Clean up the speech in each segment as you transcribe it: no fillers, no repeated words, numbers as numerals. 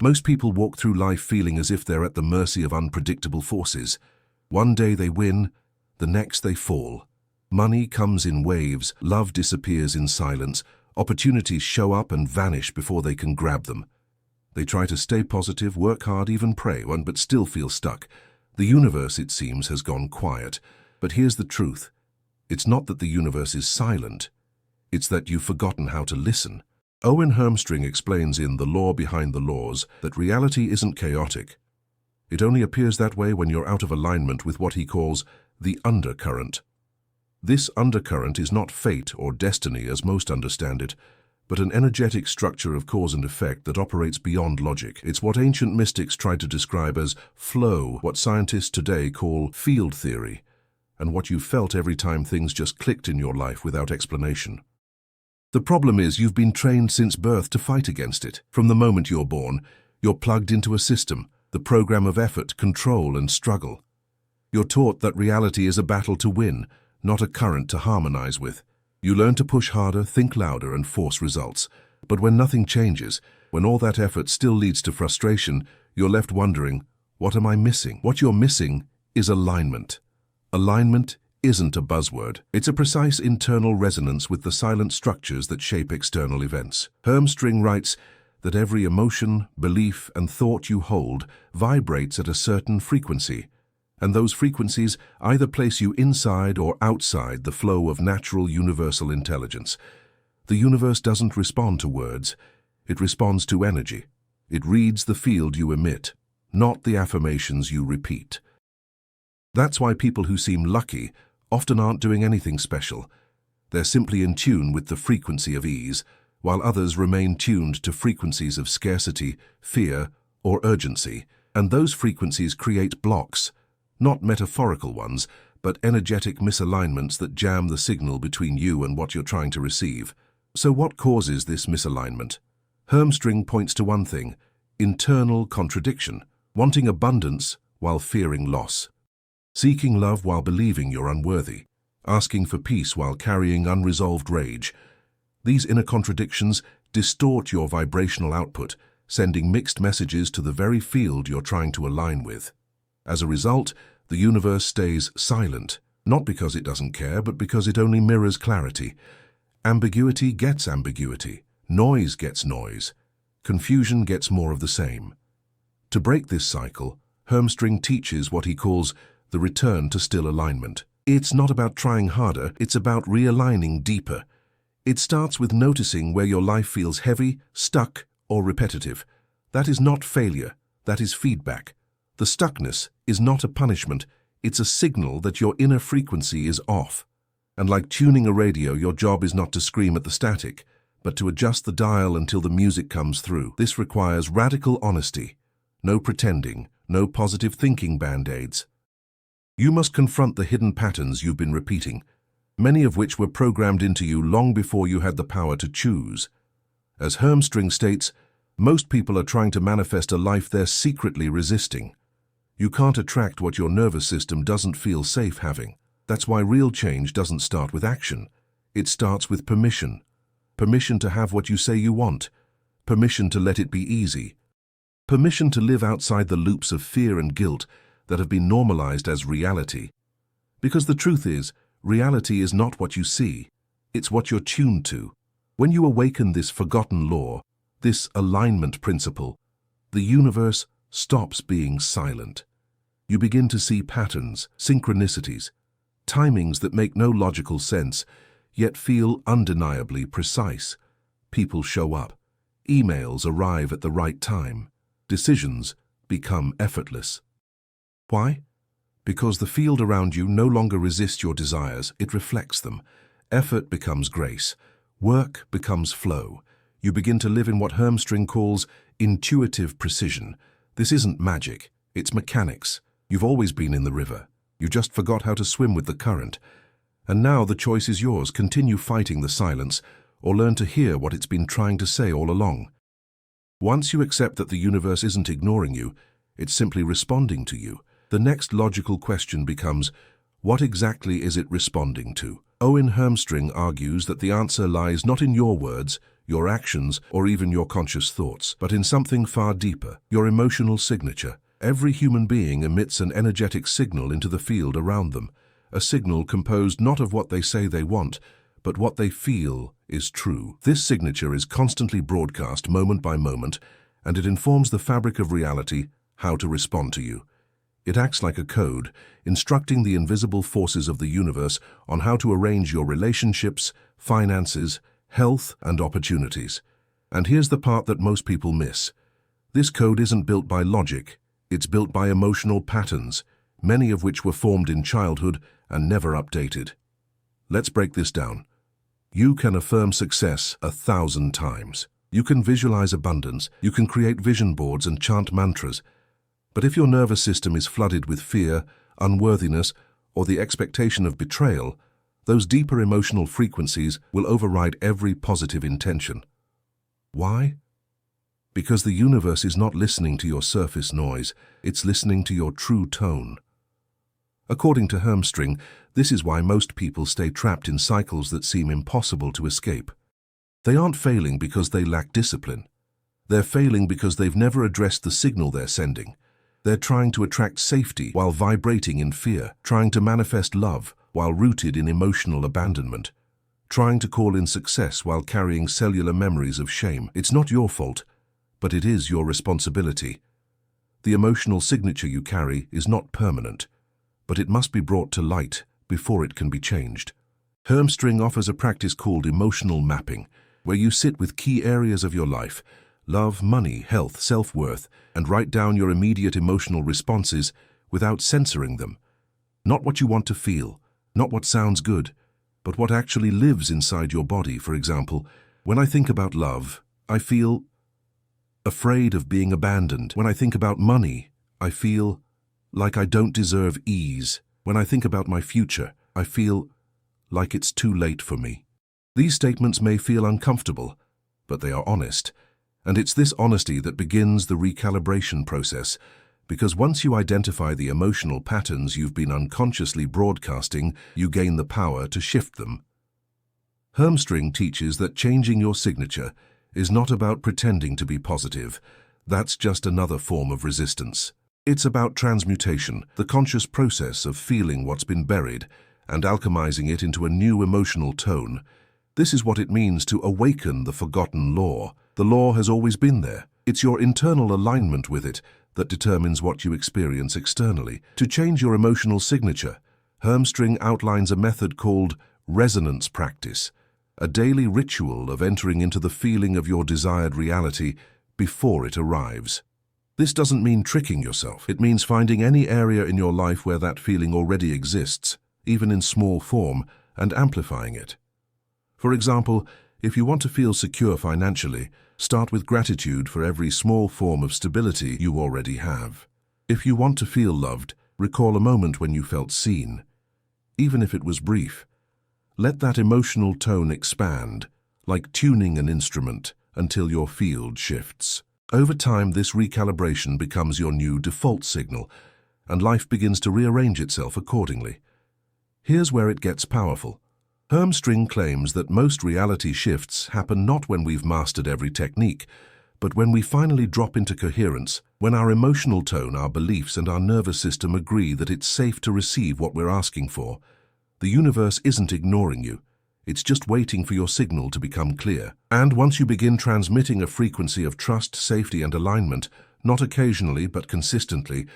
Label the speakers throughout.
Speaker 1: Most people walk through life feeling as if they're at the mercy of unpredictable forces. One day they win, the next they fall. Money comes in waves, love disappears in silence, opportunities show up and vanish before they can grab them. They try to stay positive, work hard, even pray, but still feel stuck. The universe, it seems, has gone quiet. But here's the truth. It's not that the universe is silent. It's that you've forgotten how to listen. Owen Hermstring explains in The Law Behind the Laws that reality isn't chaotic. It only appears that way when you're out of alignment with what he calls the undercurrent. This undercurrent is not fate or destiny as most understand it, but an energetic structure of cause and effect that operates beyond logic. It's what ancient mystics tried to describe as flow, what scientists today call field theory, and what you felt every time things just clicked in your life without explanation. The problem is you've been trained since birth to fight against it. From the moment you're born, you're plugged into a system, the program of effort, control, and struggle. You're taught that reality is a battle to win, not a current to harmonize with. You learn to push harder, think louder, and force results. But when nothing changes, when all that effort still leads to frustration, you're left wondering, what am I missing? What you're missing is alignment. Alignment isn't a buzzword. It's a precise internal resonance with the silent structures that shape external events. Hermstring writes that every emotion, belief, and thought you hold vibrates at a certain frequency, and those frequencies either place you inside or outside the flow of natural universal intelligence. The universe doesn't respond to words, it responds to energy. It reads the field you emit, not the affirmations you repeat. That's why people who seem lucky often aren't doing anything special. They're simply in tune with the frequency of ease, while others remain tuned to frequencies of scarcity, fear, or urgency. And those frequencies create blocks, not metaphorical ones, but energetic misalignments that jam the signal between you and what you're trying to receive. So what causes this misalignment? Hermstring points to one thing: internal contradiction, wanting abundance while fearing loss, seeking love while believing you're unworthy, asking for peace while carrying unresolved rage. These inner contradictions distort your vibrational output, sending mixed messages to the very field you're trying to align with. As a result, the universe stays silent, not because it doesn't care, but because it only mirrors clarity. Ambiguity gets ambiguity, noise gets noise, confusion gets more of the same. To break this cycle, Hermstring teaches what he calls the return to still alignment. It's not about trying harder, it's about realigning deeper. It starts with noticing where your life feels heavy, stuck, or repetitive. That is not failure, that is feedback. The stuckness is not a punishment, it's a signal that your inner frequency is off. And like tuning a radio, your job is not to scream at the static, but to adjust the dial until the music comes through. This requires radical honesty. No pretending, no positive thinking band-aids. You must confront the hidden patterns you've been repeating, many of which were programmed into you long before you had the power to choose. As Hermstring states, most people are trying to manifest a life they're secretly resisting. You can't attract what your nervous system doesn't feel safe having. That's why real change doesn't start with action. It starts with permission. Permission to have what you say you want. Permission to let it be easy. Permission to live outside the loops of fear and guilt that have been normalized as reality. Because the truth is, reality is not what you see, it's what you're tuned to. When you awaken this forgotten law, this alignment principle, the universe stops being silent. You begin to see patterns, synchronicities, timings that make no logical sense, yet feel undeniably precise. People show up. Emails arrive at the right time. Decisions become effortless. Why? Because the field around you no longer resists your desires, it reflects them. Effort becomes grace. Work becomes flow. You begin to live in what Hermstring calls intuitive precision. This isn't magic, it's mechanics. You've always been in the river. You just forgot how to swim with the current. And now the choice is yours. Continue fighting the silence, or learn to hear what it's been trying to say all along. Once you accept that the universe isn't ignoring you, it's simply responding to you, the next logical question becomes, what exactly is it responding to? Owen Hermstring argues that the answer lies not in your words, your actions, or even your conscious thoughts, but in something far deeper, your emotional signature. Every human being emits an energetic signal into the field around them, a signal composed not of what they say they want, but what they feel is true. This signature is constantly broadcast moment by moment, and it informs the fabric of reality, how to respond to you. It acts like a code, instructing the invisible forces of the universe on how to arrange your relationships, finances, health, and opportunities. And here's the part that most people miss. This code isn't built by logic, it's built by emotional patterns, many of which were formed in childhood and never updated. Let's break this down. You can affirm success 1,000 times. You can visualize abundance, you can create vision boards and chant mantras. But if your nervous system is flooded with fear, unworthiness, or the expectation of betrayal, those deeper emotional frequencies will override every positive intention. Why? Because the universe is not listening to your surface noise, it's listening to your true tone. According to Hermstring, this is why most people stay trapped in cycles that seem impossible to escape. They aren't failing because they lack discipline. They're failing because they've never addressed the signal they're sending. They're trying to attract safety while vibrating in fear, trying to manifest love while rooted in emotional abandonment, trying to call in success while carrying cellular memories of shame. It's not your fault, but it is your responsibility. The emotional signature you carry is not permanent, but it must be brought to light before it can be changed. Hermstring offers a practice called emotional mapping, where you sit with key areas of your life, love, money, health, self-worth, and write down your immediate emotional responses without censoring them. Not what you want to feel, not what sounds good, but what actually lives inside your body. For example, when I think about love, I feel afraid of being abandoned. When I think about money, I feel like I don't deserve ease. When I think about my future, I feel like it's too late for me. These statements may feel uncomfortable, but they are honest. And it's this honesty that begins the recalibration process, because once you identify the emotional patterns you've been unconsciously broadcasting, you gain the power to shift them. Hermstring teaches that changing your signature is not about pretending to be positive. That's just another form of resistance. It's about transmutation, the conscious process of feeling what's been buried and alchemizing it into a new emotional tone. This is what it means to awaken the forgotten law. The law has always been there. It's your internal alignment with it that determines what you experience externally. To change your emotional signature, Hermstring outlines a method called resonance practice, a daily ritual of entering into the feeling of your desired reality before it arrives. This doesn't mean tricking yourself. It means finding any area in your life where that feeling already exists, even in small form, and amplifying it. For example, if you want to feel secure financially, start with gratitude for every small form of stability you already have. If you want to feel loved, recall a moment when you felt seen, even if it was brief. Let that emotional tone expand, like tuning an instrument, until your field shifts. Over time, this recalibration becomes your new default signal, and life begins to rearrange itself accordingly. Here's where it gets powerful. Hermstring claims that most reality shifts happen not when we've mastered every technique, but when we finally drop into coherence, when our emotional tone, our beliefs, and our nervous system agree that it's safe to receive what we're asking for. The universe isn't ignoring you. It's just waiting for your signal to become clear. And once you begin transmitting a frequency of trust, safety, and alignment, not occasionally but consistently,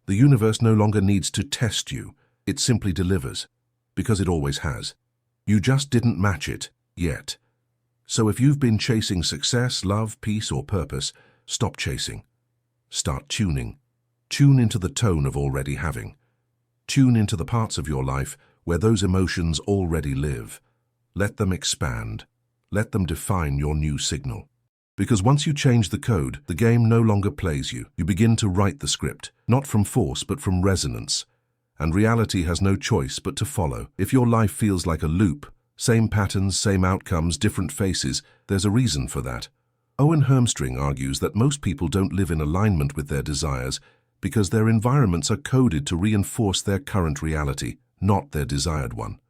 Speaker 1: the universe no longer needs to test you. It simply delivers, because it always has. You just didn't match it yet. So if you've been chasing success, love, peace, or purpose, stop chasing. Start tuning. Tune into the tone of already having. Tune into the parts of your life where those emotions already live. Let them expand. Let them define your new signal. Because once you change the code, the game no longer plays you. You begin to write the script, not from force but from resonance. And reality has no choice but to follow. If your life feels like a loop, same patterns, same outcomes, different faces, there's a reason for that. Owen Hermstring argues that most people don't live in alignment with their desires because their environments are coded to reinforce their current reality, not their desired one.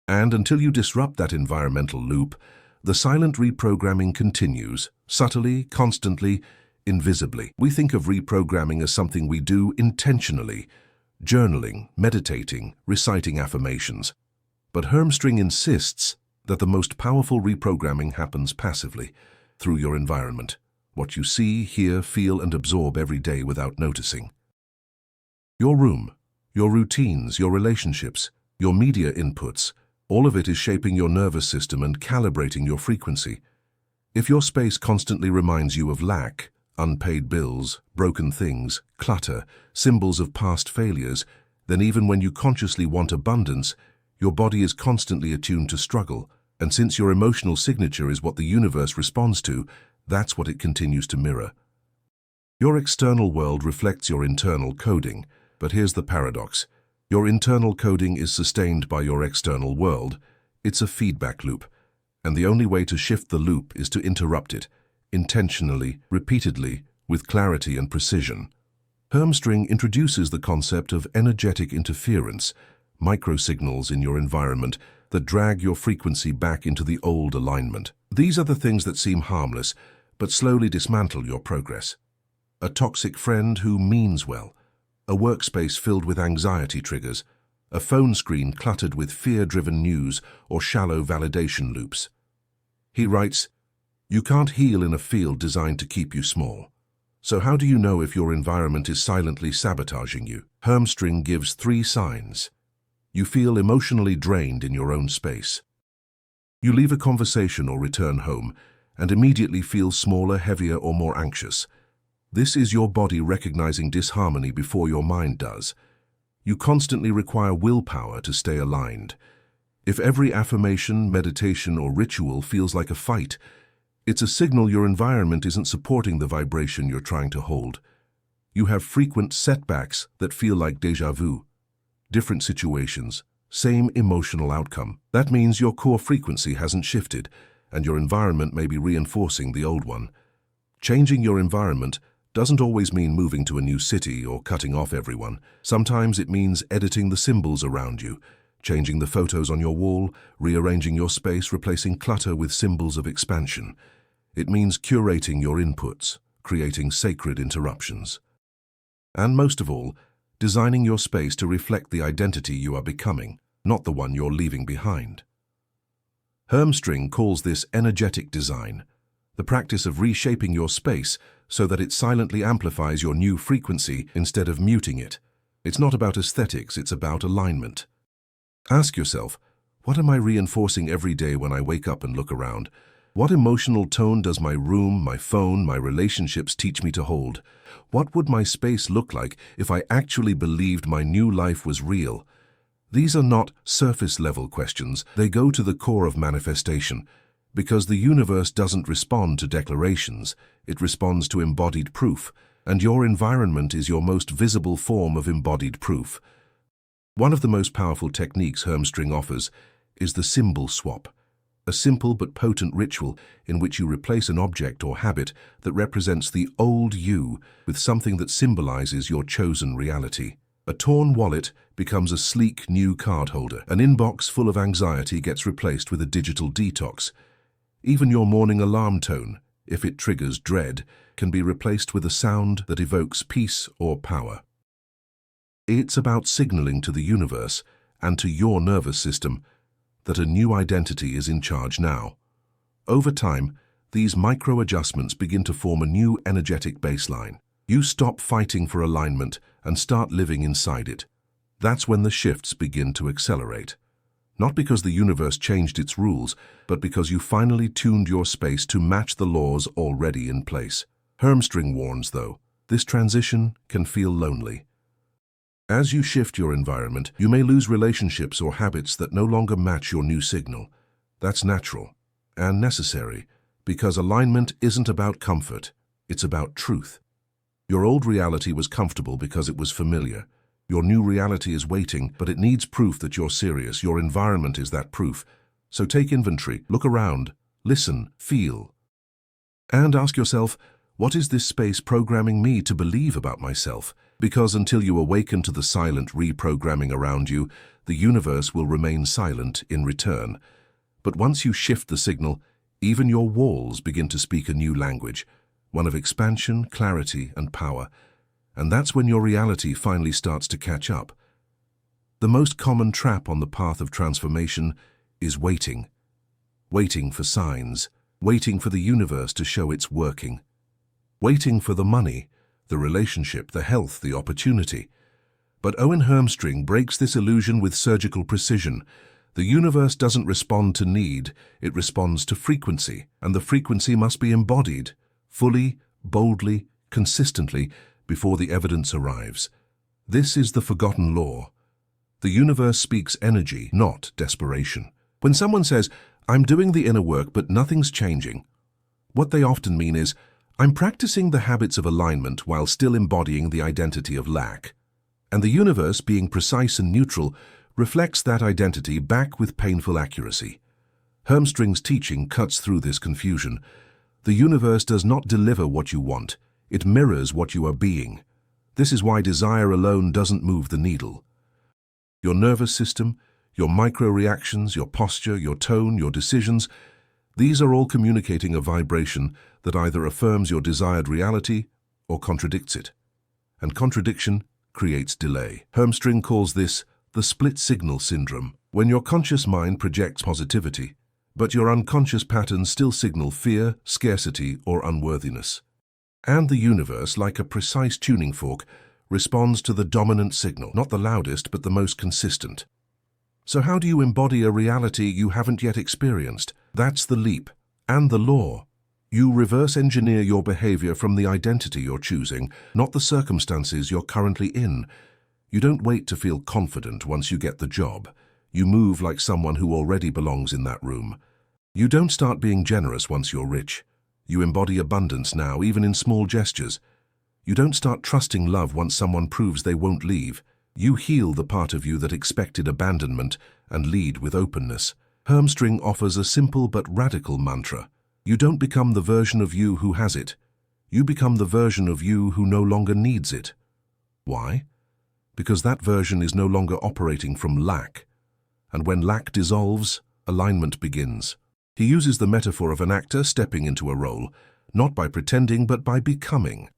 Speaker 1: And until you disrupt that environmental loop, The silent reprogramming continues, subtly, constantly, invisibly. We think of reprogramming as something we do intentionally, journaling, meditating, reciting affirmations. But Hermstring insists that the most powerful reprogramming happens passively, through your environment, what you see, hear, feel, and absorb every day without noticing. Your room, your routines, your relationships, your media inputs, all of it is shaping your nervous system and calibrating your frequency. If your space constantly reminds you of lack, unpaid bills, broken things, clutter, symbols of past failures, then even when you consciously want abundance, your body is constantly attuned to struggle, and since your emotional signature is what the universe responds to, that's what it continues to mirror. Your external world reflects your internal coding, but here's the paradox. Your internal coding is sustained by your external world. It's a feedback loop, and the only way to shift the loop is to interrupt it, intentionally, repeatedly, with clarity and precision. Hermstring introduces the concept of energetic interference, microsignals in your environment that drag your frequency back into the old alignment. These are the things that seem harmless, but slowly dismantle your progress. A toxic friend who means well, a workspace filled with anxiety triggers, a phone screen cluttered with fear-driven news or shallow validation loops. He writes, "You can't heal in a field designed to keep you small. So how do you know if your environment is silently sabotaging you?" Hermstring gives 3 signs. You feel emotionally drained in your own space. You leave a conversation or return home and immediately feel smaller, heavier, or more anxious. This is your body recognizing disharmony before your mind does. You constantly require willpower to stay aligned. If every affirmation, meditation, or ritual feels like a fight, it's a signal your environment isn't supporting the vibration you're trying to hold. You have frequent setbacks that feel like déjà vu. Different situations, same emotional outcome. That means your core frequency hasn't shifted, and your environment may be reinforcing the old one. Changing your environment doesn't always mean moving to a new city or cutting off everyone. Sometimes it means editing the symbols around you, changing the photos on your wall, rearranging your space, replacing clutter with symbols of expansion. It means curating your inputs, creating sacred interruptions. And most of all, designing your space to reflect the identity you are becoming, not the one you're leaving behind. Hermstring calls this energetic design, the practice of reshaping your space so that it silently amplifies your new frequency instead of muting it. It's not about aesthetics, it's about alignment. Ask yourself, what am I reinforcing every day when I wake up and look around? What emotional tone does my room, my phone, my relationships teach me to hold? What would my space look like if I actually believed my new life was real? These are not surface-level questions. They go to the core of manifestation, because the universe doesn't respond to declarations. It responds to embodied proof, and your environment is your most visible form of embodied proof. One of the most powerful techniques Hermstring offers is the symbol swap, a simple but potent ritual in which you replace an object or habit that represents the old you with something that symbolizes your chosen reality. A torn wallet becomes a sleek new card holder. An inbox full of anxiety gets replaced with a digital detox. Even your morning alarm tone, if it triggers dread, can be replaced with a sound that evokes peace or power. It's about signaling to the universe and to your nervous system that a new identity is in charge now. Over time, these micro-adjustments begin to form a new energetic baseline. You stop fighting for alignment and start living inside it. That's when the shifts begin to accelerate. Not because the universe changed its rules, but because you finally tuned your space to match the laws already in place. Hermstring warns, though, this transition can feel lonely. As you shift your environment, you may lose relationships or habits that no longer match your new signal. That's natural and necessary, because alignment isn't about comfort, it's about truth. Your old reality was comfortable because it was familiar. Your new reality is waiting, but it needs proof that you're serious. Your environment is that proof. So take inventory, look around, listen, feel. And ask yourself, what is this space programming me to believe about myself? Because until you awaken to the silent reprogramming around you, the universe will remain silent in return. But once you shift the signal, Even your walls begin to speak a new language, one of expansion, clarity, and power. And that's when your reality finally starts to catch up. The most common trap on the path of transformation is waiting. Waiting for signs, waiting for the universe to show it's working. Waiting for the money, the relationship, the health, the opportunity. But Owen Hermstring breaks this illusion with surgical precision. The universe doesn't respond to need, it responds to frequency, and the frequency must be embodied, fully, boldly, consistently, before the evidence arrives. This is the forgotten law. The universe speaks energy, not desperation. When someone says, "I'm doing the inner work but nothing's changing," what they often mean is, "I'm practicing the habits of alignment while still embodying the identity of lack." And the universe, being precise and neutral, reflects that identity back with painful accuracy. Hermstring's teaching cuts through this confusion. The universe does not deliver what you want, it mirrors what you are being. This is why desire alone doesn't move the needle. Your nervous system, your micro-reactions, your posture, your tone, your decisions, these are all communicating a vibration that either affirms your desired reality or contradicts it. And contradiction creates delay. Hermstring calls this the split signal syndrome, when your conscious mind projects positivity, but your unconscious patterns still signal fear, scarcity, or unworthiness. And the universe, like a precise tuning fork, responds to the dominant signal, not the loudest, but the most consistent. So how do you embody a reality you haven't yet experienced? That's the leap, and the law. You reverse engineer your behavior from the identity you're choosing, not the circumstances you're currently in. You don't wait to feel confident once you get the job. You move like someone who already belongs in that room. You don't start being generous once you're rich. You embody abundance now, even in small gestures. You don't start trusting love once someone proves they won't leave. You heal the part of you that expected abandonment and lead with openness. Hermstring offers a simple but radical mantra. You don't become the version of you who has it. You become the version of you who no longer needs it. Why? Because that version is no longer operating from lack. And when lack dissolves, alignment begins. He uses the metaphor of an actor stepping into a role, not by pretending but by becoming.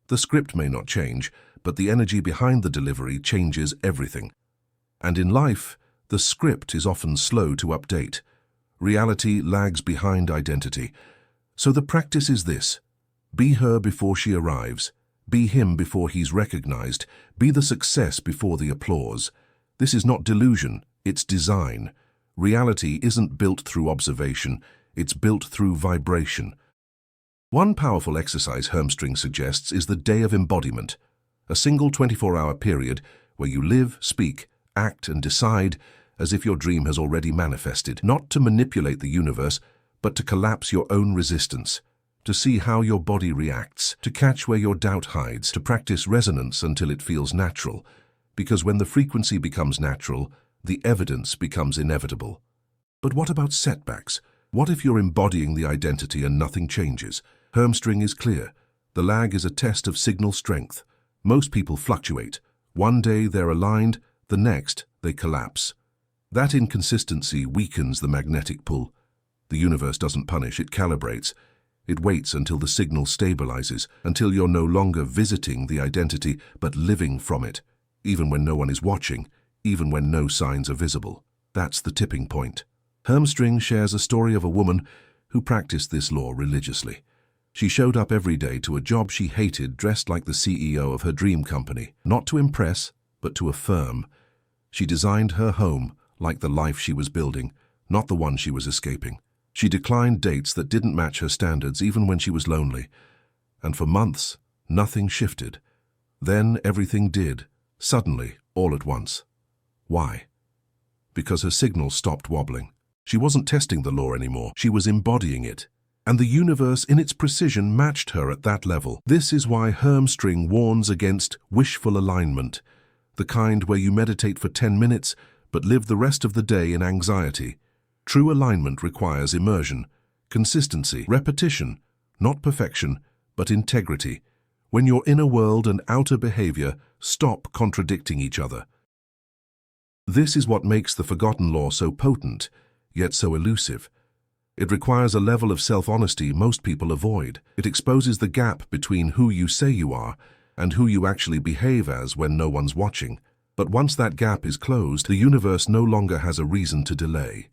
Speaker 1: The script may not change, but the energy behind the delivery changes everything. And in life, the script is often slow to update. Reality lags behind identity. So the practice is this: be her before she arrives. Be him before he's recognized. Be the success before the applause. This is not delusion, it's design. Reality isn't built through observation, it's built through vibration. One powerful exercise Hermstring suggests is the day of embodiment, a single 24-hour period where you live, speak, act, and decide as if your dream has already manifested, not to manipulate the universe, but to collapse your own resistance, to see how your body reacts, to catch where your doubt hides, to practice resonance until it feels natural, because when the frequency becomes natural, the evidence becomes inevitable. But what about setbacks? What if you're embodying the identity and nothing changes? Hermstring is clear. The lag is a test of signal strength. Most people fluctuate. One day they're aligned, the next they collapse. That inconsistency weakens the magnetic pull. The universe doesn't punish, it calibrates. It waits until the signal stabilizes, until you're no longer visiting the identity, but living from it, even when no one is watching, even when no signs are visible. That's the tipping point. Hermstring shares a story of a woman who practiced this law religiously. She showed up every day to a job she hated, dressed like the CEO of her dream company, not to impress, but to affirm. She designed her home like the life she was building, not the one she was escaping. She declined dates that didn't match her standards even when she was lonely. And for months, nothing shifted. Then everything did, suddenly, all at once. Why? Because her signal stopped wobbling. She wasn't testing the law anymore, she was embodying it. And the universe in its precision matched her at that level. This is why Hermstring warns against wishful alignment, the kind where you meditate for 10 minutes but live the rest of the day in anxiety. True alignment requires immersion, consistency, repetition, not perfection, but integrity, when your inner world and outer behavior stop contradicting each other. This is what makes the forgotten law so potent, yet so elusive. It requires a level of self-honesty most people avoid. It exposes the gap between who you say you are and who you actually behave as when no one's watching. But once that gap is closed, the universe no longer has a reason to delay,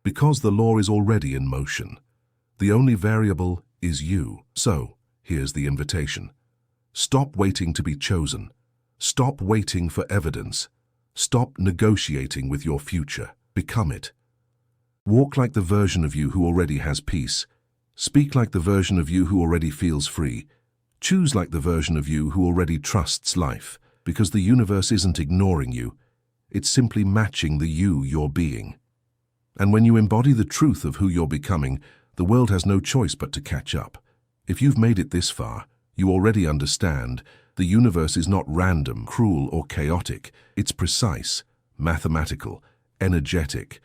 Speaker 1: because the law is already in motion. The only variable is you. So, here's the invitation. Stop waiting to be chosen. Stop waiting for evidence. Stop negotiating with your future. Become it. Walk like the version of you who already has peace. Speak like the version of you who already feels free. Choose like the version of you who already trusts life, because the universe isn't ignoring you. It's simply matching the you you're being. And when you embody the truth of who you're becoming, the world has no choice but to catch up. If you've made it this far, you already understand the universe is not random, cruel, or chaotic. It's precise, mathematical, energetic.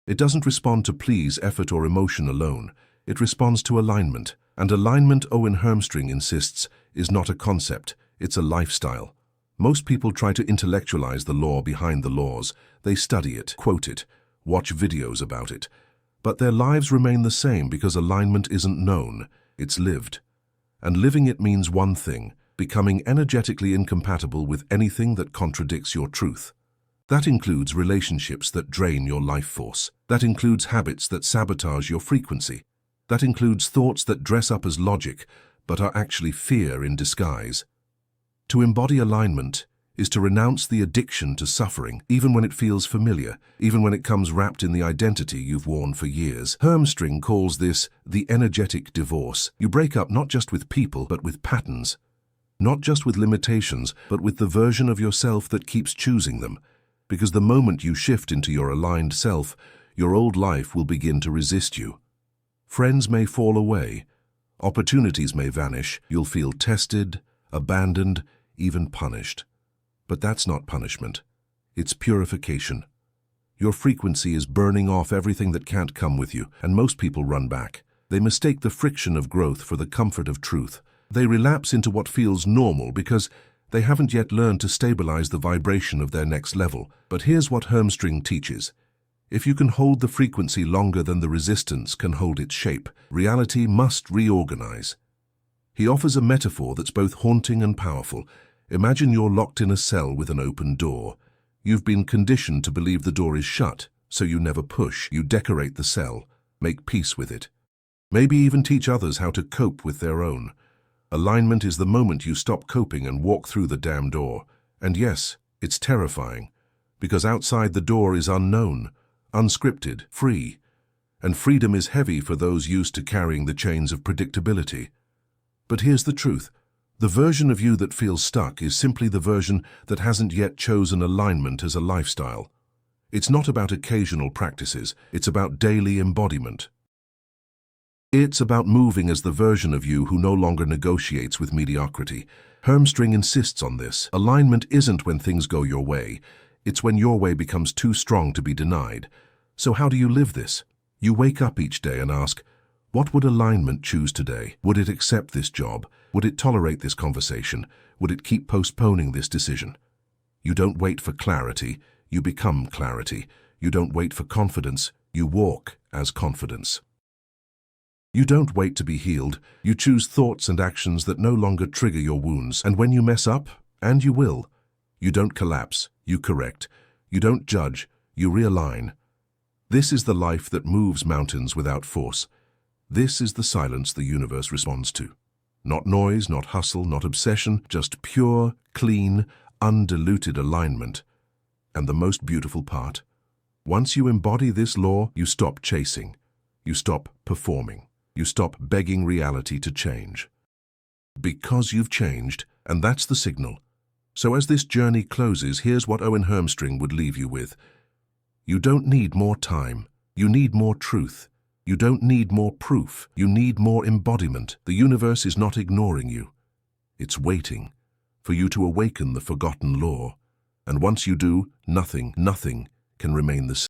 Speaker 1: It doesn't respond to please, effort, or emotion alone. It responds to alignment. And alignment, Owen Hermstring insists, is not a concept, it's a lifestyle. Most people try to intellectualize the law behind the laws. They study it, quote it, watch videos about it. But their lives remain the same because alignment isn't known, it's lived. And living it means one thing: becoming energetically incompatible with anything that contradicts your truth. That includes relationships that drain your life force. That includes habits that sabotage your frequency. That includes thoughts that dress up as logic, but are actually fear in disguise. To embody alignment is to renounce the addiction to suffering, even when it feels familiar, even when it comes wrapped in the identity you've worn for years. Hermstring calls this the energetic divorce. You break up not just with people, but with patterns. Not just with limitations, but with the version of yourself that keeps choosing them. Because the moment you shift into your aligned self, your old life will begin to resist you. Friends may fall away, opportunities may vanish, you'll feel tested, abandoned, even punished. But that's not punishment. It's purification. Your frequency is burning off everything that can't come with you, and most people run back. They mistake the friction of growth for the comfort of truth. They relapse into what feels normal because they haven't yet learned to stabilize the vibration of their next level. But here's what Hermstring teaches. If you can hold the frequency longer than the resistance can hold its shape, reality must reorganize. He offers a metaphor that's both haunting and powerful. Imagine you're locked in a cell with an open door. You've been conditioned to believe the door is shut, so you never push. You decorate the cell, make peace with it. Maybe even teach others how to cope with their own. Alignment is the moment you stop coping and walk through the damn door. And yes, it's terrifying, because outside the door is unknown, unscripted, free. And freedom is heavy for those used to carrying the chains of predictability. But here's the truth. The version of you that feels stuck is simply the version that hasn't yet chosen alignment as a lifestyle. It's not about occasional practices, it's about daily embodiment. It's about moving as the version of you who no longer negotiates with mediocrity. Hermstring insists on this. Alignment isn't when things go your way. It's when your way becomes too strong to be denied. So how do you live this? You wake up each day and ask, what would alignment choose today? Would it accept this job? Would it tolerate this conversation? Would it keep postponing this decision? You don't wait for clarity, you become clarity. You don't wait for confidence, you walk as confidence. You don't wait to be healed, you choose thoughts and actions that no longer trigger your wounds. And when you mess up, and you will, you don't collapse, you correct. You don't judge, you realign. This is the life that moves mountains without force. This is the silence the universe responds to. Not noise, not hustle, not obsession, just pure, clean, undiluted alignment. And the most beautiful part, once you embody this law, you stop chasing. You stop performing. You stop begging reality to change. Because you've changed, and that's the signal. So as this journey closes, here's what Owen Hermstring would leave you with. You don't need more time. You need more truth. You don't need more proof. You need more embodiment. The universe is not ignoring you. It's waiting for you to awaken the forgotten law. And once you do, nothing can remain the same.